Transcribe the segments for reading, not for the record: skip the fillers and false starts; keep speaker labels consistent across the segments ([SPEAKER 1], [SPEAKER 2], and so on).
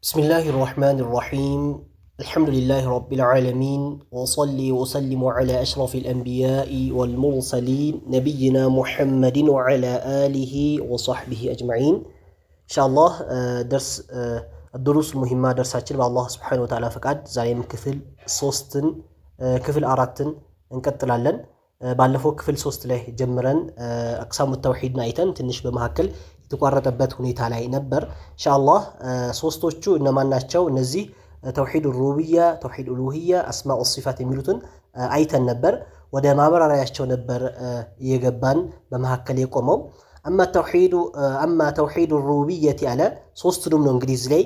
[SPEAKER 1] بسم الله الرحمن الرحيم الحمد لله رب العالمين وصلي وسلم على أشرف الأنبياء والمرسلين نبينا محمد وعلى آله وصحبه أجمعين إن شاء الله درس الدروس المهمة درساتنا الله سبحانه وتعالى فقد زي كفل صوستن كفل أراتن እንቀጥላለን ባለፈው ክፍል 3 ላይ ጀምረን አቅሳሙ ተውሂድን አይተን ትንሽ በመሐከል የተቋረጠበት ሁኔታ ላይ ነበር ኢንሻአላህ ሶስቶቹ እነማን ናቸው እነዚህ ተውሂድ ሩቡቢያ ተውሂድ ኡሉሂያ አስማኡ ወሲፋት የሚሉትን አይተን ነበር ወደ ማብራሪያቸው ነበር የገባን በመሐከል የቆመው አማ ተውሂድ ሩቡቢያ ያለ ሶስቱንም ነው እንግዲህ እዚህ ላይ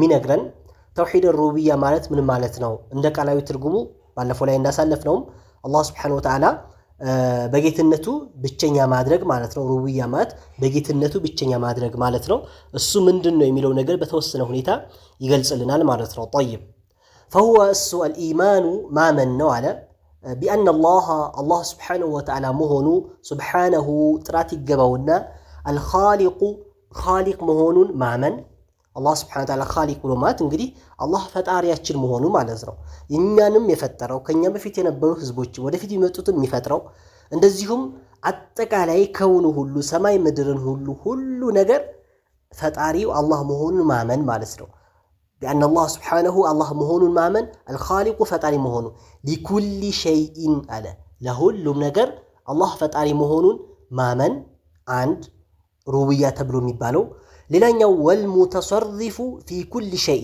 [SPEAKER 1] ሚነግረን ተውሂድ ሩቡቢያ ማለት ምን ማለት ነው እንደ ቃላዊ ትርጉሙ ባለፈው ላይ እንዳሳለፍነው አላህ Subhanahu Wa Ta'ala በጌትነቱ ብቸኛ ማድረግ ማለት ነው ሩቡቢያ ማለት በጌትነቱ ብቸኛ ማድረግ ማለት ነው እሱ ምንድነው የሚለው ነገር በተወሰነ ሁኔታ ይገልጽልናል ማለት ነው طيب فهو الإيمان ما من على بأن الله سبحانه وتعالى مهون سبحانه ጥራት ይገባውና الخالق خالق መሆኑን ማመን አላህ Subhanahu Wa Ta'ala خالق ብሎ ማለት እንግዲህ አላህ ፈጣሪያችን መሆኑ ማለት ነው እኛንም የፈጠረው ከኛ በፊት የነበሩ ህዝቦች ወደፊት ይመጡትም የሚፈጥረው እንደዚሁም አጠቃላይ ከውኑ ሁሉ ሰማይ ምድርን ሁሉ ነገር ፈጣሪው አላህ መሆኑን ማመን ማለት ነው بأن الله سبحانه الله መሆኑን ማመን الخالق ፈጣሪ መሆኑ لكل شيء አለ ለሁሉም ነገር አላህ ፈጣሪ መሆኑን ማመን አንድ ሩቡቢያ ተብሎ የሚባለው ሌላኛው ወልሙተሰርሪፉ في كل شيء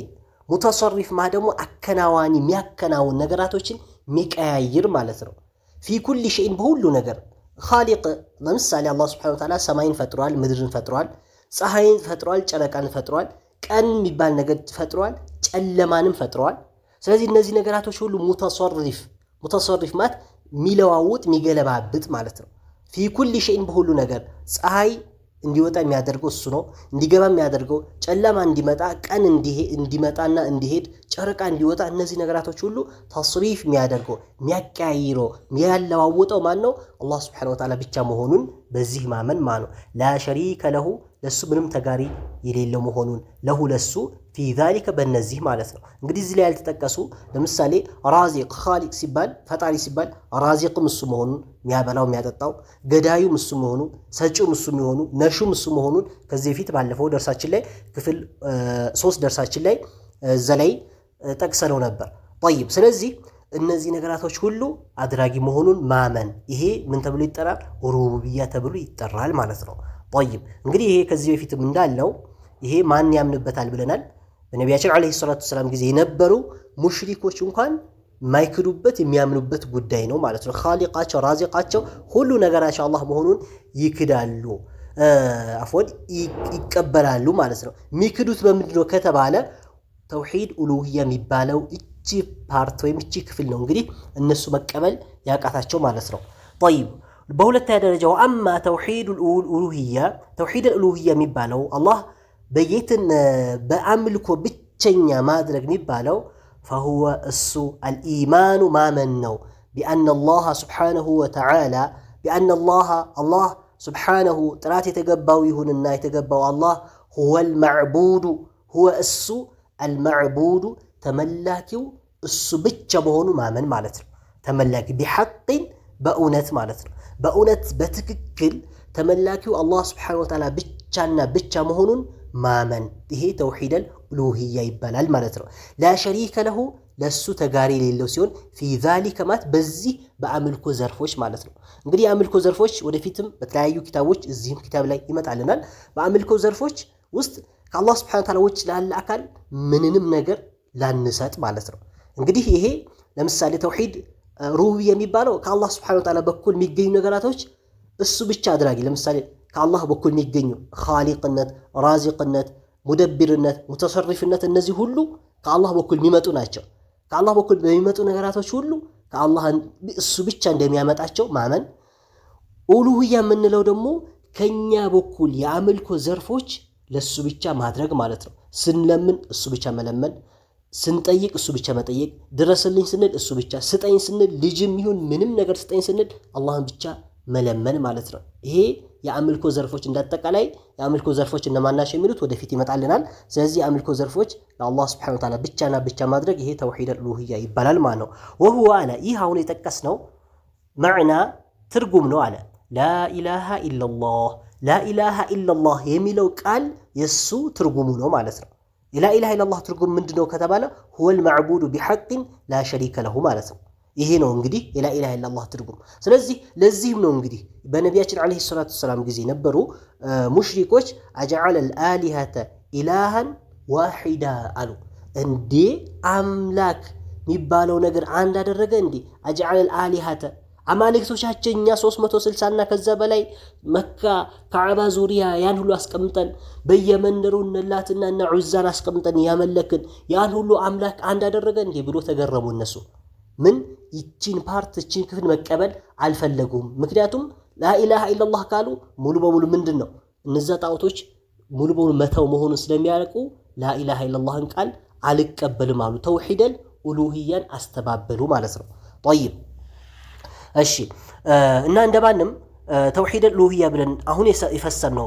[SPEAKER 1] ሙተሰርሪፍ ማለት ደግሞ አከናዋኒ የሚያከናውን ነገራቶችን የሚቀያይር ማለት ነው في كل شيء በሁሉ ነገር خالق ለምሳሌ አላህ Subhanahu Wa Ta'ala ሰማይን ፈጥሯል ምድርን ፈጥሯል ፀሐይን ፈጥሯል ጨረቃን ፈጥሯል ቀን የሚባል ነገር ፈጥሯል ጨለማንም ፈጥሯል ስለዚህ እነዚህ ነገራቶች ሁሉ ሙተሰርሪፍ ማለት ሚለዋውጥ ሚገለባብጥ ማለት ነው في كل شيء በሁሉ ነገር ፀሐይ እንዲወጣ የሚያደርገው እሱ ነው እንዲገባ የሚያደርገው ጨለማ እንዲመጣ ቀን እንዲመጣና እንዲሄድ ጨረቃ እንዲወጣ እነዚህ ነገራቶች ሁሉ ተስሪፍ የሚያደርገው የሚያቀያይረው የሚያለዋውጠው ማን ነው አላህ Subhanahu Wa Ta'ala ብቻ መሆኑን በዚህ ማመን ማን ነው لا شريك له ለሱ ምንም ተጋሪ የሌለው መሆኑን ለሱ في ذلك በእነዚህ ማለት ነው እንግዲህ እዚህ ላይ ያልተጠቀሱ ለምሳሌ ራዚቅ ኻሊቅ ሲባል ፈጣሪ ሲባል ራዚቅም እሱ መሆኑን የሚያበላው የሚያጠጣው ገዳዩም እሱ መሆኑን ሰጪውም እሱ መሆኑን ነሹም እሱ መሆኑን ከዚህ በፊት ባለፈው ደርሳችን ላይ ክፍል 3 ደርሳችን ላይ ዘላይ ጠቅሰነው ነበር طيب ስለዚህ እነዚህ ነገራቶች ሁሉ አድራጊ መሆኑን ማመን ይሄ ምን ተብሎ ይጠራል ሩቡቢያ ተብሎ ይጠራል ማለት ነው طيب እንግዲህ ይሄ ከዚህ በፊትም እንዳልነው ይሄ ማን ያምንበታል ብለናል በነቢያችን አለይሂ ሰላቱ ሰላም ጊዜ የነበሩ ሙሽሪኮች እንኳን ማይክዱበት የሚያምኑበት ጉዳይ ነው ማለት ነው ኻሊቃቸው ራዚቃቸው ሁሉ ነገራቸው አላህ መሆኑን ይክዳሉ ይቀበላሉ ማለት ነው ሚክዱት በምንድነው ከተባለ ተውሂድ ኡሉሂያ የሚባለው እቺ ፓርት ወይም እቺ ክፍል ነው እንግዲህ እነሱ መቀበል ያቃታቸው ማለት ነው طيب በሁለተኛ ደረጃው አማ ተውሂድ الኡሉሂያ የሚባለው አላህ በየትን በአምልኮ ብቸኛ ማድረግ የሚባለው فهو الإيمان ما منه بأن الله سبحانه وتعالى بأن الله سبحانه ጥራት የተገባው ይሁንና የተገባው አላህ هو المعبود هو المعبود ተመላኪው እሱ ብቻ መሆኑ ማመን ማለት ነው ተመላኪ بحق በእውነት ማለት ነው በእውነት በትክክል ተመላኪው አላህ Subhanahu Wa Ta'ala ብቻና ብቻ መሆኑን ማመን ይሄ ተውሂድ الኡሉሂያ ይባላል ማለት ነው لا شريك له ለሱ ተጋሪ የሌለው ሲሆን في ذلك ማለት በዚህ በአምልኮ ዘርፎች ማለት ነው እንግዲህ የአምልኮ ዘርፎች ወደፊትም በተለያዩ ኪታቦች እዚህም ኪታብ ላይ ይመጣልናል በአምልኮ ዘርፎች ውስጥ ከአላህ Subhanahu Wa Ta'ala ውጭ ላለ አካል ምንንም ነገር ላንሰጥ ማለት ነው እንግዲህ ይሄ ለምሳሌ ተውሂድ ሩቡቢያ የሚባለው ከአላህ Subhanahu Wa Ta'ala በኩል የሚገኙ ነገራቶች እሱ ብቻ አድራጊ ለምሳሌ ከአላህ በኩል የሚገኙ ኻሊቅነት ራዚቅነት ሙደብርነት ሙተሰርሪፍነት እነዚህ ሁሉ ከአላህ በኩል የሚመጡ ናቸው ከአላህ በኩል በሚመጡ ነገራቶች ሁሉ ከአላህ እሱ ብቻ እንደሚያመጣቸው ማመን ኡሉሂያ የምንለው ደግሞ ከኛ በኩል የአምልኮ ዘርፎች ለሱ ብቻ ማድረግ ማለት ነው ስንለምን እሱ ብቻ መለመን ስንጠይቅ እሱ ብቻ መጠየቅ ድረስልኝ ስንል እሱ ብቻ ስጠኝ ስንል ልጅም ይሁን ምንም ነገር ስጠኝ ስንል አላህን ብቻ መለመን ማለት ነው። ይሄ የአምልኮ ዘርፎች እንዳጠቃላይ የአምልኮ ዘርፎች እነማናቸው የሚሉት ወደፊት ይመጣልናል። ስለዚህ የአምልኮ ዘርፎች ለአላህ Subhanahu Wa Ta'ala ብቻና ብቻ ማድረግ ይሄ ተውሂድ አልኡሉሂያ ይባላል ማለት ነው። ወሁወ አለ ይህ አሁን የጠቀስነው ማዕና ትርጉም ነው አለ ላኢላሃ ኢላላህ ላኢላሃ ኢላላህ የሚለው ቃል የሱ ትርጉሙ ነው ማለት ነው። ላኢላሃ ኢላላህ ትርጉም ምንድነው ከተባለ ሁወል ማዕቡዱ ቢሐቅን ላ ሸሪከ ለሁ ማለት ነው። ይሄ ነው እንግዲህ የላኢላሃ ኢላላህ ትርጉም። ስለዚህ ለዚህም ነው እንግዲህ በነቢያችን ዓለይሂ ሰላቱ ወሰላም ጊዜ ነበሩ ሙሽሪኮች አጀዐለል አሊሀተ ኢላሃን ዋሂዳ አሉ። እንዴ አምላክ የሚባለው ነገር አንድ አደረገ እንዴ? አጀዐለል አሊሀተ አማልክቶቻችን እኛ 360 እና ከዛ በላይ መካ ካዕባ ዙሪያ ያን ሁሉ አስቀምጠን በየመንደሩ እነላትና እና ዑዛን አስቀምጠን ያመለክን ያን ሁሉ አምላክ አንድ አደረገ እንዴ ብሎ ተገረሙ እነሱ። ምን ይቺን ፓርት ይቺን ክፍል መቀበል አልፈለጉም። ምክንያቱም ላኢላሃ ኢላላህ ካሉ ሙሉ በሙሉ ምንድነው እነዛ ጣዖቶች ሙሉ በሙሉ መተው መሆኑን ስለሚያውቁ ላኢላሃ ኢላላህን ቃል አልቀበልም አሉ። ተውሂደል ኡሉሂያን አስተባበሉ ማለት ነው። طيب እሺ እና እንደማንም توحيد الألوهية بلن أهون يفسرنا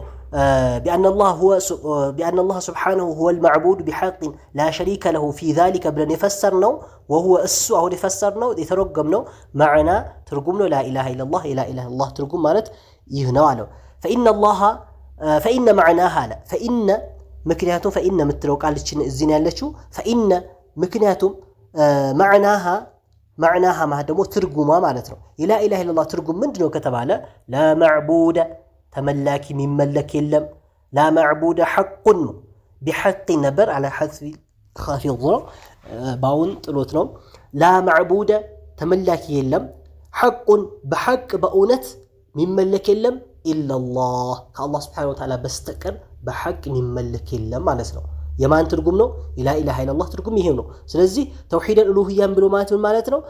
[SPEAKER 1] بأن الله سبحانه هو المعبود بحق لا شريك له في ذلك بلن يفسرنا وهو السوء هون يفسرنا يترجمنا معنا ترجمنا لا إله إلا الله لا إله إلا الله ترجم مالت يهنوا فإن الله فإن معناها لا فإن مكنياتهم فإن متلو قال الزنا لشو فإن مكنياتهم معناها ما دمو ترجمة معناته لا إله إلا الله ترجم من دونه كتب على لا معبود تملاك من ملك يلم لا معبود حق بحق نبر على حذف خافض باون طلوتنا لا معبود تملاك يلم حق بحق بأونت من ملك يلم إلا الله كالله سبحانه وتعالى بستكر بحق من ملك يلم معناته የማን ትርጉም ነው? ላ ኢላሃ ኢላላህ ትርጉም ይሄው ነው። ስለዚህ ተውሂድ አልኡሉሂያን ብሎ ማለት ነው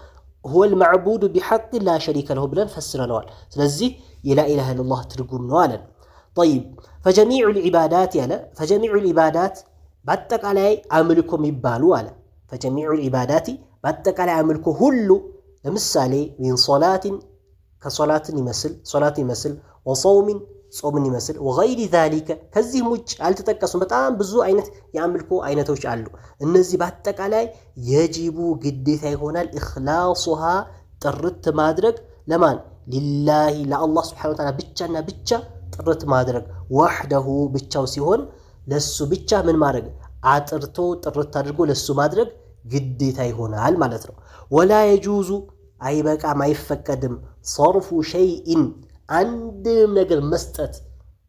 [SPEAKER 1] هو المعبود بحق لا شريك له ብለን ፈስረነዋል። ስለዚህ የላ ኢላሃ ኢላላህ ትርጉም ነው አለን። طيب فجميع العبادات ያለ فجميع العبادات በአጠቃላይ አምልኮ የሚባሉ አለ فجميع العبادات በአጠቃላይ አምልኮ ሁሉ ለምሳሌ من صلاة ከሶላትን ይመስል وصوم ጾምን ይመስል وغير ذلك ከዚህ ውጭ አልተጠቀሱም። በጣም ብዙ አይነት የአምልኮ አይነቶች አሉ። እነዚህ በአጠቃላይ የጂቡ ግዴታ ይሆናል إخلاصها ጥርት ማድረግ ለማን ሊላሂ ለአላህ Subhanahu Wa Ta'ala ብቻና ብቻ ጥርት ማድረግ ወህደሁ ብቻው ሲሆን ለሱ ብቻ ምን ማድረግ አጥርቶ ጥርት አድርጎ ለሱ ማድረግ ግዴታ ይሆናል ማለት ነው። ولا يجوز አይበቃም አይፈቀድም صرف شيء አንድም ነገር መስጠት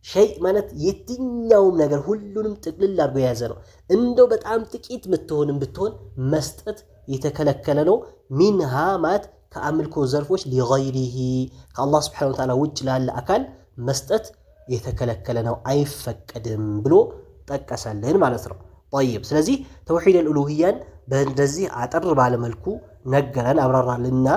[SPEAKER 1] ሸይ ማለት የትኛውም ነገር ሁሉንም ጥቅልል አድርጎ የያዘ ነው። እንደው በጣም ጥቂት ብትሆን መስጠት የተከለከለ ነው። ሚንሃ ማለት ከአምልኮ ዘርፎች ሊገይሪሂ ከአላህ Subhanahu Wa Ta'ala ውጭ ላለ አካል መስጠት የተከለከለ ነው አይፈቀድም ብሎ ጠቀሰልን ማለት ነው። طيب ስለዚህ ተውሂድ አልኡሉሂያን በእንደዚህ አጠር ባለ መልኩ ነገረን አብራራልና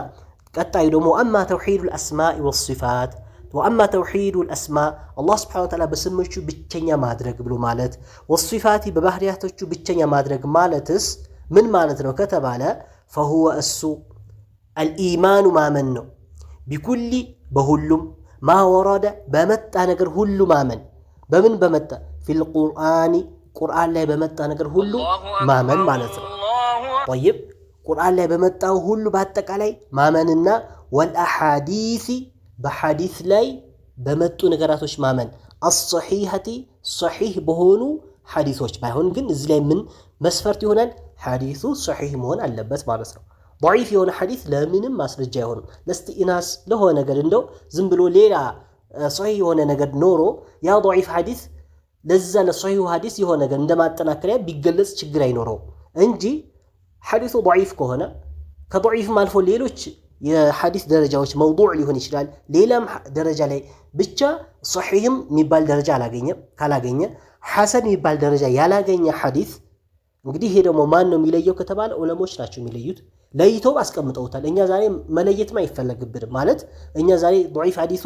[SPEAKER 1] ቀጣዩ ደግሞ አማ ተውሂድ አልአስማኢ ወሲፋት وأما توحيد الأسماء الله سبحانه وتعالى بسمچو بچኛ ማድረግ ብሎ ማለት والصفات በባህሪያቶቹ بچኛ ማድረግ ማለትስ ምን ማለት ነው ከተባለ فهو الإيمان ማመን ነው بكل በሁሉም ما ورد በመጣ ነገር ሁሉ ማመን በምን በመጣ في القرآن ቁርአን ላይ በመጣ ነገር ሁሉ ማመን ማለት ነው። طيب ቁርአን ላይ በመጣው ሁሉ በአጠቃላይ ማመንና والأحاديث በሐዲስ ላይ በመጡ ነገራቶች ማመን الصحيحة صحيح በሆኑ ሐዲሶች ባይሆን ግን እዚህ ላይ ምን መስፈርት ይሆናል? ሐዲሱ صحيح መሆን አለበት ማለት ነው። ضعيف የሆነ ሐዲስ ለምንም ማስረጃ አይሆንም። ለስቲኢናስ ለሆነ ነገር እንደው ዝም ብሎ ሌላ صحيح የሆነ ነገር ኖሮ ያ ضعيف ሐዲስ ለዛ ለصحيح ሐዲስ የሆነ ነገር እንደማጠናከሪያ ቢገለጽ ችግር አይኖረው እንጂ ሐዲሱ ضعيف ከሆነ ከضعيف ማልፎ ሌሎች የሐዲስ ደረጃዎች መውዱዕ ሊሆን ይችላል። ሌላም ደረጃ ላይ ብቻ ሶሒህም የሚባል ደረጃ ካላገኘ ሐሰን የሚባል ደረጃ ያላገኘ ሐዲስ እንግዲህ ይሄ ደግሞ ማን ነው የሚለየው ከተባለ ዑለሞች ናቸው የሚለዩት። ለይተው አስቀምጠውታል። እኛ ዛሬ መለየትም አይፈለግብንም ማለት እኛ ዛሬ ضعيف ሐዲሱ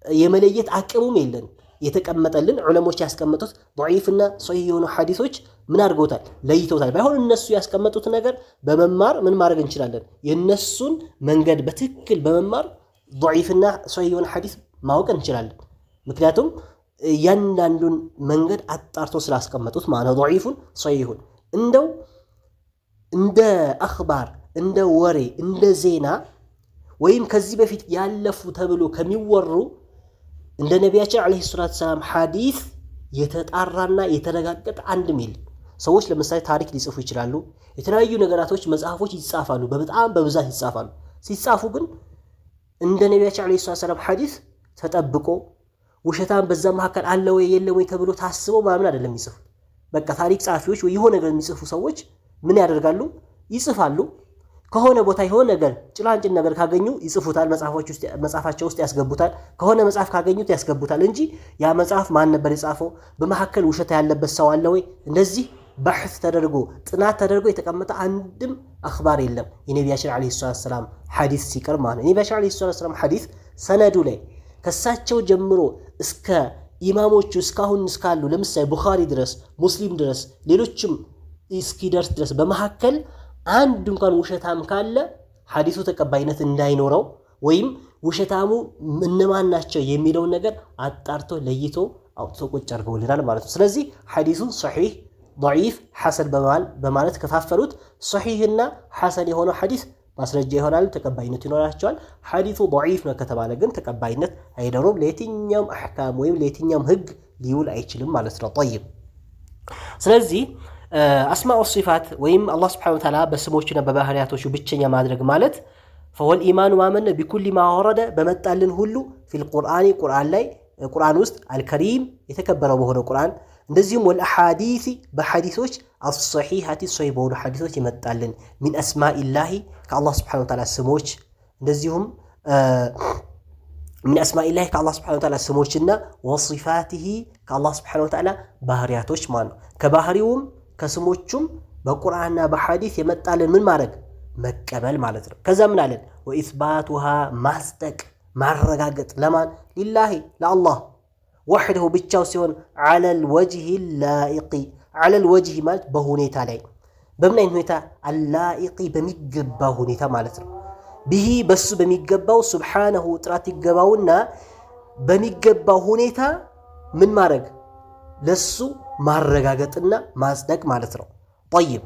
[SPEAKER 1] የመለየት አቅሙም የለን። የተቀመጠልን ዑለሞች ያስቀመጡት ضعيፍና ሶሒህ የሆኑ ሐዲሶች ምን አድርገውታል? ለይተውታል። ባይሆን እነሱ ያስቀመጡት ነገር በመማር ምን ማድረግ እንችላለን? የነሱን መንገድ በትክክል በመማር ضعيፍና ሶሒህ የሆነ ሐዲስ ማወቅ እንችላለን። ምክንያቱም ያንዳንዱን መንገድ አጣርቶ ስላስቀመጡት ማለት ነው። ضعيፉን ሶሒሁን እንደው እንደ አኽባር እንደ ወሬ እንደ ዜና ወይም ከዚህ በፊት ያለፉ ተብሎ ከሚወሩ እንደ ነቢያችን አለይሂ ሰላቱ ሰላም ሐዲስ የተጣራና የተረጋገጠ አንድም የለም። ሰዎች ለምሳሌ ታሪክ ሊጽፉ ይችላሉ። የተለያዩ ነገራቶች መጽሐፎች ይጻፋሉ፣ በጣም በብዛት ይጻፋሉ። ሲጻፉ ግን እንደ ነቢያችን አለይሂ ሰላቱ ሰላም ሐዲስ ተጠብቆ ውሸታም በዛ መካከል አለ ወይ የለም ወይ ተብሎ ታስበው ማምን አይደለም የሚጽፉት። በቃ ታሪክ ጸሐፊዎች ወይ የሆነ ነገር የሚጽፉ ሰዎች ምን ያደርጋሉ? ይጽፋሉ። ከሆነ ቦታ የሆነ ነገር ጭላንጭል ነገር ካገኙ ይጽፉታል፣ መጽሐፋቸው ውስጥ ያስገቡታል። ከሆነ መጽሐፍ ካገኙት ያስገቡታል እንጂ ያ መጽሐፍ ማን ነበር የጻፈው፣ በመካከል ውሸት ያለበት ሰው አለ ወይ፣ እንደዚህ በሕስ ተደርጎ ጥናት ተደርጎ የተቀመጠ አንድም አኽባር የለም። የነቢያችን አለይሂ ሰላቱ ሰላም ሐዲስ ሲቀር ማለት ነው። የነቢያችን አለይሂ ሰላቱ ሰላም ሐዲስ ሰነዱ ላይ ከሳቸው ጀምሮ እስከ ኢማሞቹ እስካሁን እስካሉ ለምሳሌ ቡኻሪ ድረስ ሙስሊም ድረስ ሌሎችም እስኪደርስ ድረስ በመካከል አንድ እንኳን ውሸታም ካለ ሐዲሱ ተቀባይነት እንዳይኖረው ወይም ውሸታሙ እነማን ናቸው የሚለውን ነገር አጣርቶ ለይቶ አውጥቶ ቁጭ አድርገውልናል ማለት ነው። ስለዚህ ሐዲሱን ሶሒህ፣ ضعيف፣ ሐሰን በማለት ከፋፈሉት። ሶሒህና ሐሰን የሆነው ሐዲስ ማስረጃ ይሆናል፣ ተቀባይነት ይኖራቸዋል። ሐዲሱ ضعيف ነው ከተባለ ግን ተቀባይነት አይኖረውም፣ ለየትኛውም አሕካም ወይም ለየትኛውም ህግ ሊውል አይችልም ማለት ነው። طيب ስለዚህ አስማኡ ሲፋት ወይም አላህ ሱብሓነሁ ወተዓላ በስሞቹና በባህሪያቶቹ ብቸኛ ማድረግ ማለት ፈወል ኢማኑ ማመን ቢኩሊ ማ ወረደ በመጣልን ሁሉ ፊል ቁርአን ቁርአን ላይ ቁርአን ውስጥ አልከሪም የተከበረው በሆነ ቁርአን እንደዚሁም ወልአሐዲስ በሐዲሶች አስሰሒሐቲ ሶሒህ በሆኑ ሐዲሶች ይመጣልን ሚን አስማኢላሂ ከአላህ ሱብሓነሁ ወተዓላ ስሞች እንደዚሁም ሚን አስማኢላሂ ከአላህ ሱብሓነሁ ወተዓላ ስሞችና ወሲፋቲሂ ከአላህ ሱብሓነሁ ወተዓላ ባህሪያቶች ማለት ነው። ከባህሪውም ከስሞቹም በቁርአንና በሐዲስ የመጣልን ምን ማድረግ መቀበል ማለት ነው። ከዛ ምን አለን? ወኢስባቱሃ ማስጠቅ ማረጋገጥ ለማን ሊላሂ ለአላህ ወሕደሁ ብቻው ሲሆን ዐለል ወጅሂ ላኢቂ ዐለል ወጅሂ ማለት በሁኔታ ላይ በምን አይነት ሁኔታ አላኢቂ በሚገባ ሁኔታ ማለት ነው። ቢሂ በሱ በሚገባው ሱብሓነሁ ጥራት ይገባውና በሚገባው ሁኔታ ምን ማድረግ ለሱ ማረጋገጥና ማጽደቅ ማለት ነው። ጠይብ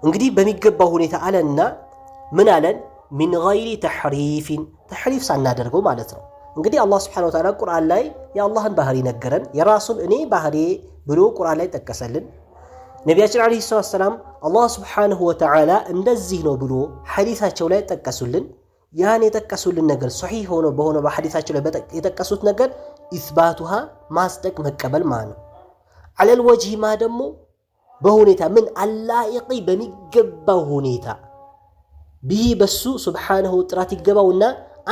[SPEAKER 1] እንግዲህ በሚገባው ሁኔታ አለና ምን አለን? ሚን ገይሪ ተሕሪፊን ተሕሪፍ ሳናደርገው ማለት ነው። እንግዲህ አላህ ስብሓነሁ ወተዓላ ቁርአን ላይ የአላህን ባህሪ ነገረን፣ የራሱን እኔ ባህሪ ብሎ ቁርአን ላይ ጠቀሰልን። ነቢያችን ዓለይሂ ሰላቱ ወሰላም አላህ ስብሓነሁ ወተዓላ እንደዚህ ነው ብሎ ሐዲሳቸው ላይ ጠቀሱልን። ያን የጠቀሱልን ነገር ሶሒህ ሆኖ በሆነ በሐዲሳቸው ላይ የጠቀሱት ነገር ኢስባቱሃ ማስጠቅ መቀበል ማለት ነው። ዐለል ወጅሂ ማ ደግሞ በሁኔታ ምን አላኢቂ በሚገባው ሁኔታ ቢሂ በሱ ሱብሓነሁ ጥራት ይገባውና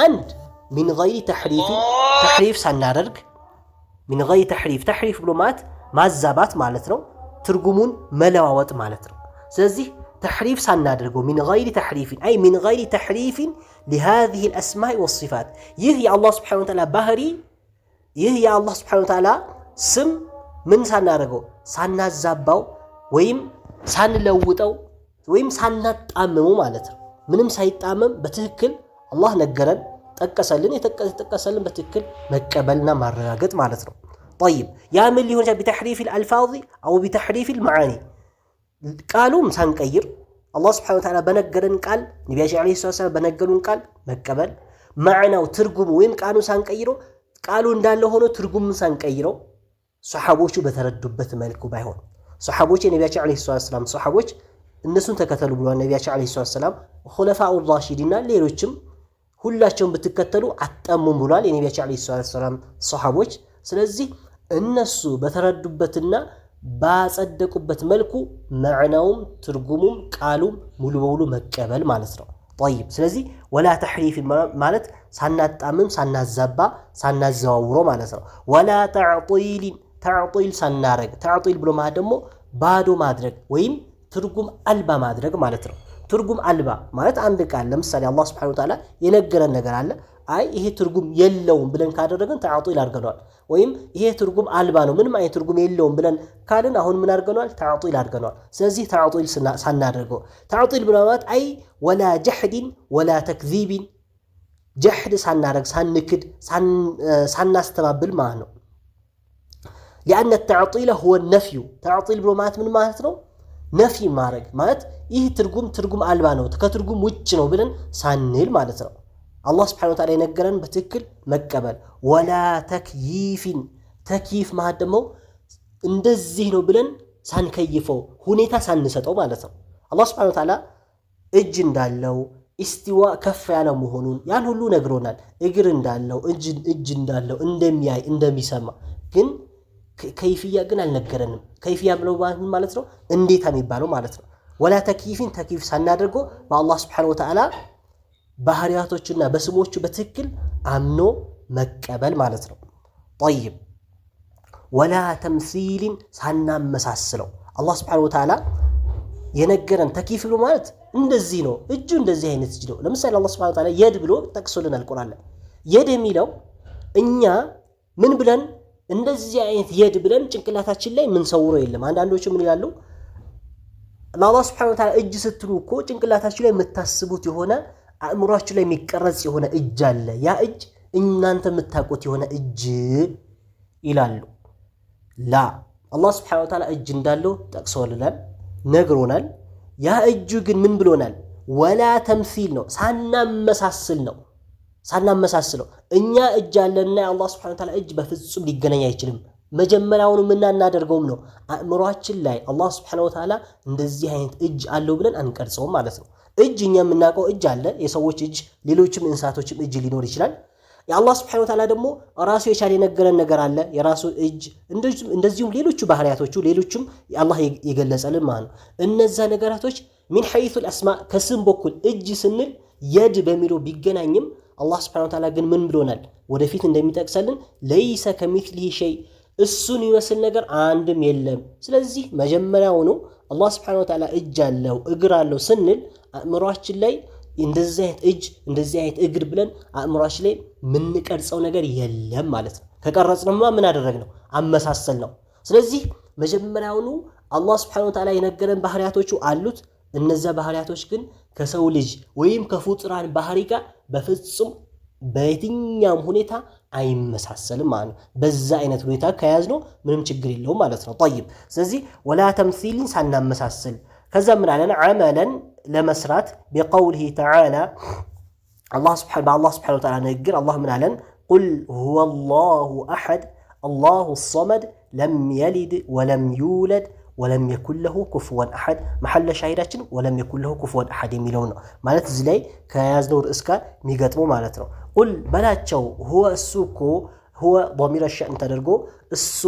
[SPEAKER 1] አንድ ሚን ገይሪ ተሕሪፍ ሳናደርግ ሚን ገይሪ ተሕሪፍ ብሎ ማለት ማዛባት ማለት ነው። ትርጉሙን መለዋወጥ ማለት ነው። ስለዚህ ተሕሪፍ ሳናደርገው ሚን ገይሪ ተሕሪፊን አይ ሚን ገይሪ ተሕሪፊን ሊሃዚሂ አልአስማኢ ወሲፋት ይህ የአላህ ሱብሓነሁ ወተዓላ ባህሪ ይህ የአላህ ሱብሓነሁ ወተዓላ ስም ምን ሳናደርገው ሳናዛባው ወይም ሳንለውጠው ወይም ሳናጣምመው ማለት ነው። ምንም ሳይጣመም በትክክል አላህ ነገረን፣ ጠቀሰልን፣ የተጠቀሰልን በትክክል መቀበልና ማረጋገጥ ማለት ነው። ጠይብ ያ ምን ሊሆን ይችላል? ቢተሕሪፊል አልፋዚ አው ቢተሕሪፊል መዓኒ ቃሉም ሳንቀይር አላህ ሱብሓነሁ ወተዓላ በነገረን ቃል ነቢያችን ዓለይሂ ሰላቱ ወሰላም በነገሩን ቃል መቀበል፣ ማዕናው ትርጉሙ ወይም ቃሉን ሳንቀይረው ቃሉ እንዳለ ሆኖ ትርጉሙን ሳንቀይረው ሰሓቦቹ በተረዱበት መልኩ ባይሆን ሰሓቦች የነቢያችን ዓለይሂ ሰላቱ ወሰላም ሰሓቦች እነሱን ተከተሉ ብሏል ነቢያችን ዓለይሂ ሰላቱ ወሰላም። ኹለፋኡ ራሺዲና ሌሎችም ሁላቸውን ብትከተሉ አጠሙም ብሏል የነቢያችን ዓለይሂ ሰላቱ ወሰላም ሰሓቦች። ስለዚህ እነሱ በተረዱበትና ባጸደቁበት መልኩ መዕናውም ትርጉሙም ቃሉም ሙሉ በሙሉ መቀበል ማለት ነው። ጠይብ ስለዚህ ወላ ተሕሪፍ ማለት ሳናጣምም ሳናዛባ ሳናዘዋውሮ ማለት ነው። ወላ ተዕጢል ሳናረግ ተዕጢል ብሎ ማለት ደግሞ ባዶ ማድረግ ወይም ትርጉም አልባ ማድረግ ማለት ነው። ትርጉም አልባ ማለት አንድ ቃል ለምሳሌ አላህ ሱብሓነሁ ወተዓላ የነገረን ነገር አለ፣ አይ ይሄ ትርጉም የለውም ብለን ካደረግን ተዕጢል አድርገነዋል። ወይም ይሄ ትርጉም አልባ ነው ምንም አይነት ትርጉም የለውም ብለን ካልን አሁን ምን አድርገነዋል? ተዕጢል አድርገነዋል። ስለዚህ ተዕጢል ሳናደርገው ተዕጢል ብሎ ማለት አይ ወላ ጀሕድን ወላ ተክዚቢን ጀህድ ሳናረግ ሳንክድ ሳናስተባብል ማለት ነው። لأن التعطيل هو النفي تعطيل ብሎ ማለት ምን ማለት ነው? ነፊ ማድረግ ማለት ይህ ትርጉም አልባ ነው ከትርጉም ውጭ ነው ብለን ሳንል ማለት ነው። አላህ Subhanahu Wa Ta'ala የነገረን በትክክል መቀበል ወላ ተክይፊን ተክይፍ ማለት ደግሞ እንደዚህ ነው ብለን ሳንከይፈው ሁኔታ ሳንሰጠው ማለት ነው። አላህ Subhanahu Wa Ta'ala እጅ እንዳለው ኢስቲዋ ከፍ ያለ መሆኑን ያን ሁሉ ነግሮናል። እግር እንዳለው እጅ እንዳለው እንደሚያይ እንደሚሰማ ግን ከይፍያ ግን አልነገረንም። ከይፍያ ብለው ማለት ነው እንዴት የሚባለው ማለት ነው። ወላ ተክይፊን ተክይፍ ሳናደርገው በአላህ Subhanahu Wa Ta'ala ባህሪያቶችና በስሞቹ በትክክል አምኖ መቀበል ማለት ነው። طيب ወላ ተምሲልን ሳናመሳስለው አላህ Subhanahu Wa Ta'ala የነገረን ተክይፍ ብሎ ማለት እንደዚህ ነው እጁ እንደዚህ አይነት እጅ ነው። ለምሳሌ አላህ Subhanahu Wa Ta'ala የድ ብሎ ጠቅሶልናል ቁርአን ላይ። የድ የሚለው እኛ ምን ብለን እንደዚህ አይነት የድ ብለን ጭንቅላታችን ላይ ምን ሰውሮ የለም። አንዳንዶቹ ምን ይላሉ? ለአላህ Subhanahu Wa Ta'ala እጅ ስትሉ እኮ ጭንቅላታችሁ ላይ የምታስቡት የሆነ አእምሯችሁ ላይ የሚቀረጽ የሆነ እጅ አለ። ያ እጅ እናንተ የምታውቁት የሆነ እጅ ይላሉ። ላ አላህ Subhanahu Wa Ta'ala እጅ እንዳለው ጠቅሶልናል ነግሮናል። ያ እጁ ግን ምን ብሎናል? ወላ ተምሲል ነው ሳናመሳስል ነው ሳናመሳስለው። እኛ እጅ አለና የአላህ Subhanahu Wa Ta'ala እጅ በፍጹም ሊገናኝ አይችልም። መጀመሪያውኑ ምን እናደርገውም ነው አእምሯችን ላይ አላህ Subhanahu Wa Ta'ala እንደዚህ አይነት እጅ አለው ብለን አንቀርጸውም ማለት ነው። እጅ እኛ የምናውቀው እጅ አለ፣ የሰዎች እጅ፣ ሌሎችም እንስሳቶችም እጅ ሊኖር ይችላል። የአላህ Subhanahu Wa Ta'ala ደግሞ ራሱ የቻለ የነገረን ነገር አለ፣ የራሱ እጅ፣ እንደዚሁም ሌሎቹ ባህሪያቶቹ ሌሎችም አላህ የገለጸልን ማለት ነው። እነዛ ነገራቶች ሚን ሐይሱ الاسماء ከስም በኩል እጅ ስንል የድ በሚለው ቢገናኝም አላህ Subhanahu Wa Ta'ala ግን ምን ብሎናል? ወደፊት እንደሚጠቅሰልን ለይሰ ከሚስሊሂ ሸይ እሱን ይመስል ነገር አንድም የለም። ስለዚህ መጀመሪያውኑ አላህ Subhanahu Wa Ta'ala እጅ አለው እግር አለው ስንል አእምሯችን ላይ እንደዚህ አይነት እጅ እንደዚህ አይነት እግር ብለን አእምሯችን ላይ ምንቀርጸው ነገር የለም ማለት ነው። ከቀረጽንማ ምን አደረግነው? አመሳሰል ነው። ስለዚህ መጀመሪያውኑ አላህ Subhanahu Wa Ta'ala የነገረን ባህሪያቶቹ አሉት። እነዛ ባህሪያቶች ግን ከሰው ልጅ ወይም ከፍጡራን ባህሪ ጋር በፍጹም በየትኛውም ሁኔታ አይመሳሰልም ማለት ነው። በዛ አይነት ሁኔታ ከያዝነው ምንም ችግር የለውም ማለት ነው። طيب ስለዚህ ወላ ተምሲልን ሳናመሳስል ከዛ ምን አለን? عملا ለመስራት بقوله تعالى በአላህ Subhanahu Wa Ta'ala ንግግር አላህ ምን አለን? قل هو الله احد الله الصمد لم يلد ولم يولد ولم يكن له كفوا احد محل شاهداችን ولم يكن له كفوا احد የሚለው ነው ማለት እዚህ ላይ ከያዝነው ርዕስ ጋር የሚገጥመው ማለት ነው። قل በላቸው هو እሱኮ هو ضمير الشأن ተደርጎ እሱ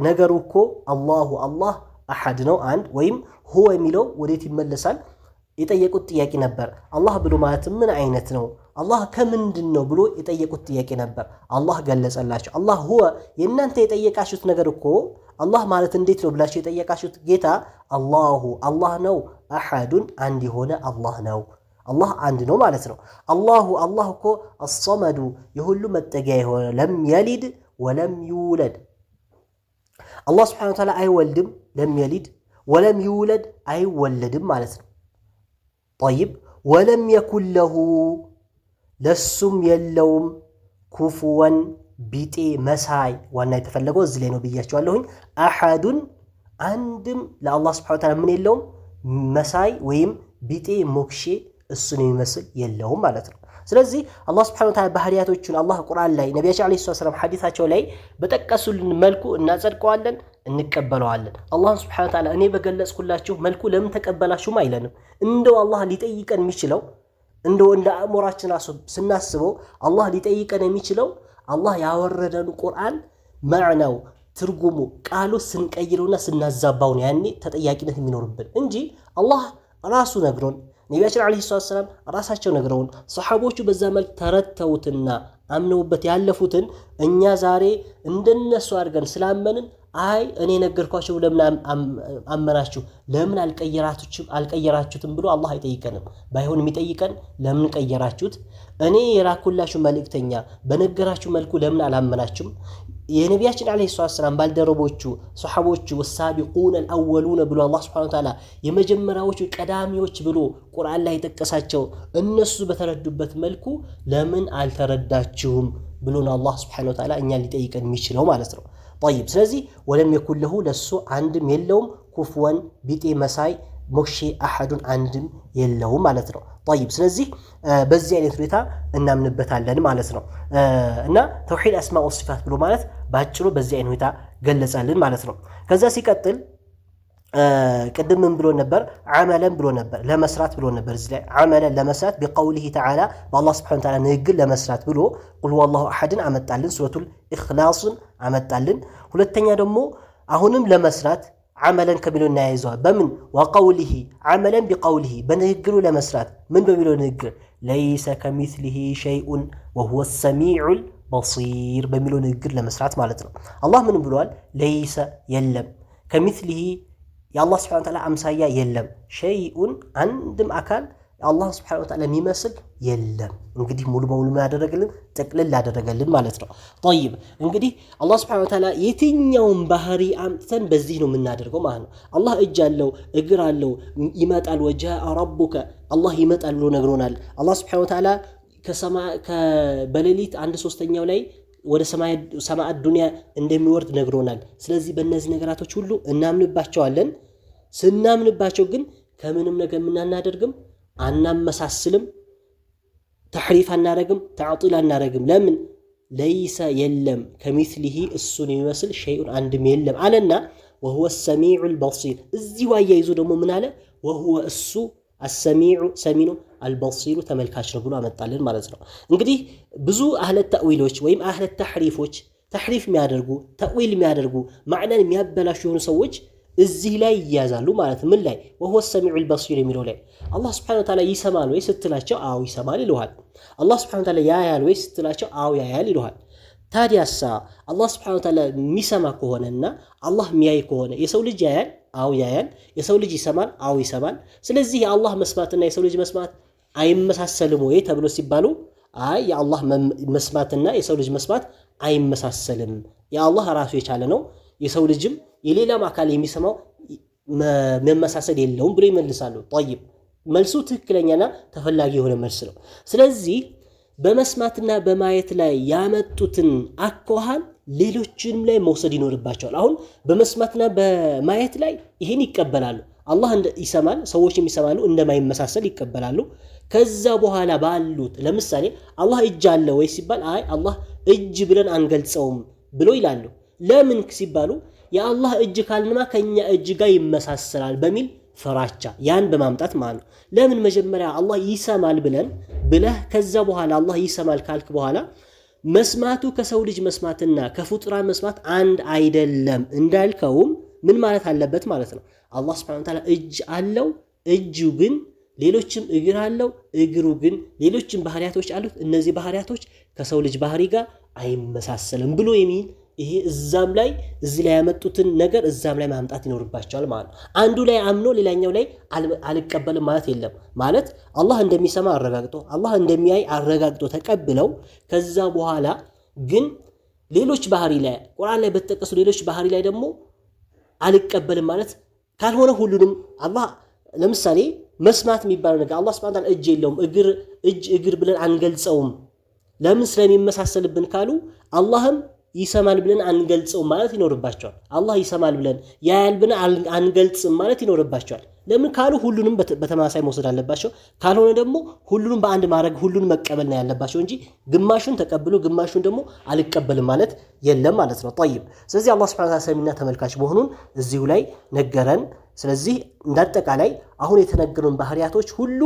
[SPEAKER 1] ነገሩ እኮ አላህ አሐድ ነው አንድ ወይም هو የሚለው ወዴት ይመለሳል? የጠየቁት ጥያቄ ነበር። አላህ ብሎ ማለት ምን አይነት ነው? አላህ ከምንድን ነው ብሎ የጠየቁት ጥያቄ ነበር። አላህ ገለጸላቸው። አላህ هو የእናንተ የጠየቃችሁት ነገር እኮ አላህ ማለት እንዴት ነው ብላችሁ የጠየቃችሁት ጌታ አላህ ነው። አሐዱን አንድ የሆነ አላህ ነው። አላህ አንድ ነው ማለት ነው። አላህ እኮ አሰመዱ የሁሉ መጠጊያ የሆነ ለም የሊድ ወለም ይውለድ አላህ Subhanahu Wa Ta'ala አይወልድም ለም የሊድ ወለም ይውለድ አይወለድም ማለት ነው። طيب ወለም የኩን ለሁ ለሱም የለውም ኩፍወን ቢጤ መሳይ ዋና የተፈለገው እዚህ ላይ ነው ብያቸዋለሁኝ። አሐዱን አንድም ለአላህ Subhanahu Wa Ta'ala ምን የለውም መሳይ ወይም ቢጤ ሞክሼ እሱን የሚመስል የለውም ማለት ነው። ስለዚህ አላህ Subhanahu Wa Ta'ala ባህሪያቶቹን አላህ ቁርአን ላይ ነብያችን አለይሂ ሰላም ሐዲሳቸው ላይ በጠቀሱልን መልኩ እናጸድቀዋለን እንቀበለዋለን። አላህ Subhanahu Wa Ta'ala እኔ በገለጽኩላችሁ መልኩ ለምን ተቀበላችሁም አይለንም። እንደው አላህ ሊጠይቀን የሚችለው እንደው እንደ አእምሯችን ራሱ ስናስበው አላህ ሊጠይቀን የሚችለው አላህ ያወረደን ቁርአን ማዕናው ትርጉሙ ቃሉ ስንቀይረውና ስናዛባው ነው ያኔ ተጠያቂነት የሚኖርብን እንጂ አላህ ራሱ ነግሮን ነብያችን አለይሂ ሰላም ራሳቸው ነግረውን ሰሃቦቹ በዛ መልክ ተረተውትና አምነውበት ያለፉትን እኛ ዛሬ እንደነሱ አድርገን ስላመንን አይ እኔ ነገርኳችሁ ለምን አመናችሁ ለምን አልቀየራችሁትም ብሎ አላህ አይጠይቀንም። ባይሆን የሚጠይቀን ለምን ቀየራችሁት? እኔ የራኩላችሁ መልእክተኛ በነገራችሁ መልኩ ለምን አላመናችሁም? የነቢያችን አለይሂ ሰላም ባልደረቦቹ ሱሐቦቹ ወሳቢቁን አልአወሉን ብሎ አላህ ሱብሓነሁ ወተዓላ የመጀመሪያዎቹ ቀዳሚዎች ብሎ ቁርአን ላይ የጠቀሳቸው እነሱ በተረዱበት መልኩ ለምን አልተረዳችሁም ብሎ ነው አላህ ሱብሓነሁ ወተዓላ እኛን ሊጠይቀን የሚችለው ማለት ነው። ጠይብ ስለዚህ ወለም የኩን ለሁ ለሱ አንድም የለውም ኩፍወን ቢጤ መሳይ ሞክሼ አሐዱን አንድም የለውም ማለት ነው። ጠይብ ስለዚህ በዚህ አይነት ሁኔታ እናምንበታለን ማለት ነው። እና ተውሂድ አስማኡ ወሲፋት ብሎ ማለት ባጭሩ በዚህ አይነት ሁኔታ ገለጸልን ማለት ነው። ከዛ ሲቀጥል ቅድም ምን ብሎ ነበር? ዓመለን ብሎ ነበር፣ ለመስራት ብሎ ነበር። እዚህ ላይ ዓመለን ለመስራት ቢቀውሊሂ ተዓላ በአላህ ሱብሓነሁ ወተዓላ ንግግር ለመስራት ብሎ ቁል ሁወላሁ አሐድን አመጣልን፣ ሱረቱል ኢኽላስን አመጣልን። ሁለተኛ ደግሞ አሁንም ለመስራት ዓመለን ከሚለው እናያይዘዋል። በምን ወቀውሊሂ ዓመለን ቢቀውሊሂ በንግግሩ ለመስራት ምን በሚለው ንግግር ለይሰ ከሚስሊሂ ሸይኡን ወሁወ ሰሚዑል በሲር በሚለው ንግግር ለመስራት ማለት ነው። አላህ ምን ብለዋል? ለይሰ የለም፣ ከሚስሊሂ የአላህ ስብሐነሁ ወተዓላ አምሳያ የለም፣ ሸይኡን አንድም አካል አላህ ስብሐነሁ ወተዓላ የሚመስል የለም። እንግዲህ ሙሉ በሙሉ ምን ያደረገልን? ጥቅልል ያደረገልን ማለት ነው። ጠይብ እንግዲህ አላህ ስብሐነሁ ወተዓላ የትኛውን ባህሪ አምጥተን በዚህ ነው የምናደርገው ማለት ነው። አላህ እጅ አለው፣ እግር አለው፣ ይመጣል። ወጃአ ረቡከ አላህ ይመጣል ብሎ ነግሮናል። አላህ ስብሐነሁ ወተዓላ በሌሊት 1/3 ላይ ወደ ሰማዓት ዱንያ እንደሚወርድ ነግሮናል። ስለዚህ በእነዚህ ነገራቶች ሁሉ እናምንባቸዋለን። ስናምንባቸው ግን ከምንም ነገር ምናናደርግም አናመሳስልም፣ ተሕሪፍ አናረግም፣ ተዕጢል አናረግም። ለምን? ለይሰ የለም፣ ከሚስሊሂ እሱን የሚመስል ሸይኡን አንድም የለም አለና ወሁወ ሰሚዑል በሲር። እዚሁ አያይዞ ደግሞ ምን አለ? ወሁወ እሱ አሰሚዑ ሰሚ ነው፣ አልበሲሩ ተመልካች ነው ብሎ አመጣልን ማለት ነው። እንግዲህ ብዙ አህለት ተእዊሎች ወይም አህለት ተሕሪፎች ተሕሪፍ የሚያደርጉ ተእዊል የሚያደርጉ ማዕናን የሚያበላሹ የሆኑ ሰዎች እዚህ ላይ ይያዛሉ ማለት ምን ላይ? ወሁወ ሰሚዑል በሲር የሚለው ላይ አላህ ሱብሓነሁ ወተዓላ ይሰማል ወይ ስትላቸው አዎ ይሰማል ይሉሃል። አላህ ሱብሓነሁ ወተዓላ ያያል ወይ ስትላቸው አዎ ያያል ይሉሃል። ታዲያሳ አላህ ሱብሓነሁ ወተዓላ የሚሰማ ከሆነና አላህ የሚያይ ከሆነ የሰው ልጅ ያያል? አዎ ያያል። የሰው ልጅ ይሰማል? አዎ ይሰማል። ስለዚህ የአላህ መስማትና የሰው ልጅ መስማት አይመሳሰልም ወይ ተብሎ ሲባሉ አይ የአላህ መስማትና የሰው ልጅ መስማት አይመሳሰልም፣ የአላህ ራሱ የቻለ ነው፣ የሰው ልጅም የሌላም አካል የሚሰማው መመሳሰል የለውም ብሎ ይመልሳሉ። ጠይብ መልሱ ትክክለኛና ተፈላጊ የሆነ መልስ ነው። ስለዚህ በመስማትና በማየት ላይ ያመጡትን አኳኋን ሌሎችንም ላይ መውሰድ ይኖርባቸዋል። አሁን በመስማትና በማየት ላይ ይህን ይቀበላሉ። አላህ ይሰማል፣ ሰዎችም ይሰማሉ፣ እንደማይመሳሰል ይቀበላሉ። ከዛ በኋላ ባሉት ለምሳሌ አላህ እጅ አለ ወይ ሲባል አይ አላህ እጅ ብለን አንገልጸውም ብሎ ይላሉ። ለምን ሲባሉ የአላህ እጅ ካልንማ ከኛ እጅ ጋር ይመሳሰላል በሚል ፍራቻ ያን በማምጣት ማለት ነው። ለምን መጀመሪያ አላህ ይሰማል ብለህ ከዛ በኋላ አላህ ይሰማል ካልክ በኋላ መስማቱ ከሰው ልጅ መስማትና ከፍጡራን መስማት አንድ አይደለም እንዳልከውም ምን ማለት አለበት ማለት ነው። አላህ ሱብሓነሁ ወተዓላ እጅ አለው፣ እጁ ግን ሌሎችም እግር አለው፣ እግሩ ግን ሌሎችም ባህሪያቶች አሉት። እነዚህ ባህሪያቶች ከሰው ልጅ ባህሪ ጋር አይመሳሰልም ብሎ የሚል ይሄ እዛም ላይ እዚህ ላይ ያመጡትን ነገር እዛም ላይ ማምጣት ይኖርባቸዋል ማለት ነው። አንዱ ላይ አምኖ ሌላኛው ላይ አልቀበልም ማለት የለም ማለት አላህ እንደሚሰማ አረጋግጦ አላህ እንደሚያይ አረጋግጦ ተቀብለው ከዛ በኋላ ግን ሌሎች ባህሪ ላይ ቁርአን ላይ በተጠቀሱ ሌሎች ባህሪ ላይ ደግሞ አልቀበልም ማለት ካልሆነ ሁሉንም አላህ ለምሳሌ መስማት የሚባለው ነገር አላህ ሱብሓነሁ ወተዓላ እጅ የለውም እግር ብለን አንገልጸውም ለምን ስለሚመሳሰልብን ካሉ አላህም ይሰማል ብለን አንገልጽም ማለት ይኖርባቸዋል። አላህ ይሰማል ብለን ያያል ብለን አንገልጽም ማለት ይኖርባቸዋል። ለምን ካሉ ሁሉንም በተማሳይ መውሰድ አለባቸው። ካልሆነ ደግሞ ሁሉንም በአንድ ማድረግ ሁሉንም መቀበል ነው ያለባቸው እንጂ ግማሹን ተቀብሎ ግማሹን ደግሞ አልቀበልም ማለት የለም ማለት ነው። ጠይብ ስለዚህ አላህ ሱብሓነሁ ወተዓላ ሰሚና ተመልካች መሆኑን እዚሁ ላይ ነገረን። ስለዚህ እንዳጠቃላይ አሁን የተነገሩን ባህሪያቶች ሁሉ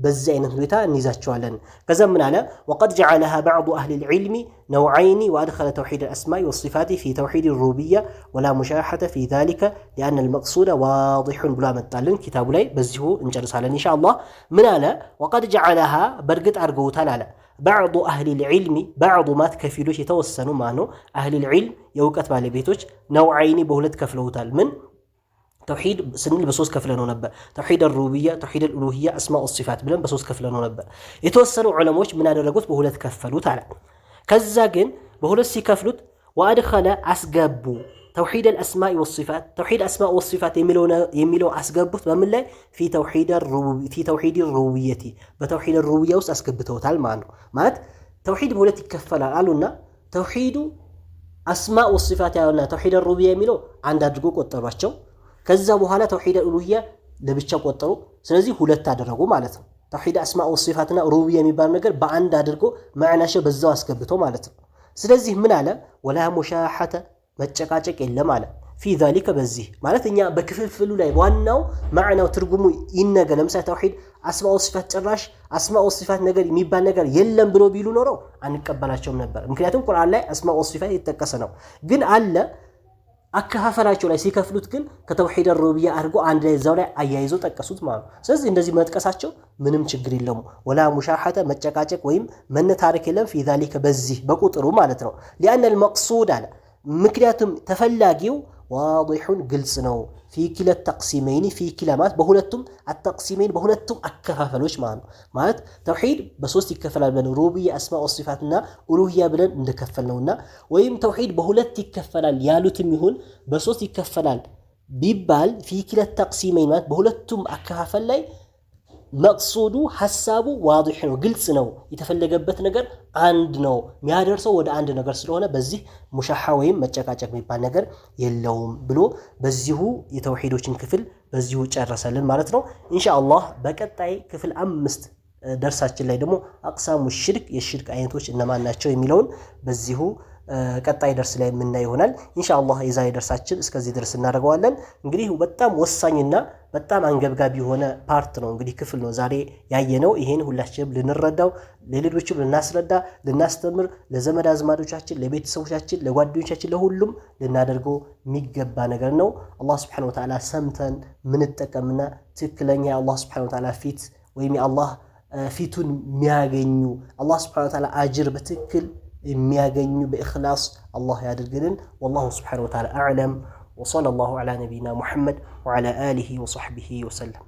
[SPEAKER 1] በዚህ አይነት ሁኔታ እንይዛቸዋለን ከዛ ምን አለ وقد جعلها بعض اهل العلم نوعين وادخل توحيد الاسماء والصفات في توحيد الربوبيه ولا مشاحه في ذلك لان المقصود واضح ብሎ አመጣልን ኪታቡ ላይ በዚሁ እንጨርሳለን ኢንሻአላህ ምን አለ وقد جعلها በርግጥ አርገውታል አለ بعض اهل العلم بعض ما ከፊሎች የተወሰኑ ማነው اهل العلم የውቀት ባለቤቶች نوعين በሁለት ከፍለውታል ምን توحيد سنل بسوس كفلنو نبا توحيد الربوبيه توحيد الالوهيه اسماء والصفات بلن بسوس كفلنو نبا يتوسنوا علماء من አደረጉት በሁለት ከፈሉት አለ ከዛ ግን በሁለት ሲከፍሉት وادخل አስገቡ توحيد الاسماء والصفات توحيد الاسماء والصفات የሚለው አስገቡት በምን ላይ في توحيد الربوبيه በተውሂድ الربوبيه ውስጥ አስገብተውታል ማለት توحيد በሁለት ይከፈላል አሉና توحيد اسماء والصفات ያውና توحيد الربوبيه የሚለው አንድ አድርጎ ቆጠሯቸው ከዛ በኋላ ተውሂድ አልኡሉሂያ ለብቻ ቆጠሩ ስለዚህ ሁለት አደረጉ ማለት ነው ተውሂድ አስማኡ ወሲፋትና ሩቡቢያ የሚባል ነገር በአንድ አድርጎ ማዕናቸው በዛው አስገብቶ ማለት ነው ስለዚህ ምን አለ ወላ ሙሻሐተ መጨቃጨቅ የለም አለ في ذلك በዚህ ማለት እኛ በክፍልፍሉ ላይ ዋናው ማዕናው ትርጉሙ ይነገ ለምሳሌ ተውሂድ አስማኡ ወሲፋት ጭራሽ አስማኡ ወሲፋት ነገር የሚባል ነገር የለም ብሎ ቢሉ ኖሮ አንቀበላቸውም ነበር ምክንያቱም ቁርአን ላይ አስማኡ ወሲፋት የተጠቀሰ ነው ግን አለ አከፋፈላቸው ላይ ሲከፍሉት ግን ከተውሂድ الربوبيه አድርጎ አንድ ላይ እዛው ላይ አያይዞ ጠቀሱት ማለት ነው ስለዚህ እንደዚህ መጥቀሳቸው ምንም ችግር የለውም ወላ ሙሻሐተ መጨቃጨቅ ወይም መነታረክ የለም في ذلك በዚህ በቁጥሩ ማለት ነው لان المقصود አለ ምክንያቱም ተፈላጊው واضح ግልጽ ነው في كلا التقسيمين في كلا ማለት በሁለቱም التقسيمين በሁለቱም አከፋፈሎች ማለት ተውሂድ በሶስት ይከፈላል ብለን ሩቡቢያ አስማኡ ወሲፋትና ኡሉሂያ ብለን እንደከፈልነውና ወይም ተውሂድ በሁለት ይከፈላል ያሉትም ይሁን በሶስት ይከፈላል ቢባል في كلا التقسيمين ማለት በሁለቱም አከፋፈል ላይ መቅሱዱ ሐሳቡ ዋضح ነው ግልጽ ነው የተፈለገበት ነገር አንድ ነው የሚያደርሰው ወደ አንድ ነገር ስለሆነ በዚህ ሙሻሐ ወይም መጨቃጨቅ የሚባል ነገር የለውም ብሎ በዚሁ የተውሂዶችን ክፍል በዚሁ ጨረሰልን ማለት ነው ኢንሻአላህ በቀጣይ ክፍል 5 ደርሳችን ላይ ደግሞ አቅሳሙ ሽርክ የሽርክ አይነቶች እነማን ናቸው የሚለውን በዚሁ ቀጣይ ደርስ ላይ የምናይ ይሆናል ኢንሻአላህ የዛሬ ደርሳችን እስከዚህ ድረስ እናደርገዋለን እንግዲህ በጣም ወሳኝና በጣም አንገብጋቢ የሆነ ፓርት ነው እንግዲህ ክፍል ነው ዛሬ ያየነው ይሄን ሁላችንም ልንረዳው ለሌሎችም ልናስረዳ ልናስተምር ለዘመድ አዝማዶቻችን ለቤተሰቦቻችን ለጓደኞቻችን ለሁሉም ልናደርገው የሚገባ ነገር ነው አላህ Subhanahu Wa Ta'ala ሰምተን ምን ተጠቀምና ትክክለኛ አላህ Subhanahu Wa Ta'ala ፊት ወይም አላህ ፊቱን የሚያገኙ አላህ Subhanahu Wa Ta'ala አጅር በትክክል የሚያገኙ በእخلاص الله ያድርግልን والله سبحانه وتعالى اعلم وصلى الله على نبينا محمد وعلى اله وصحبه وسلم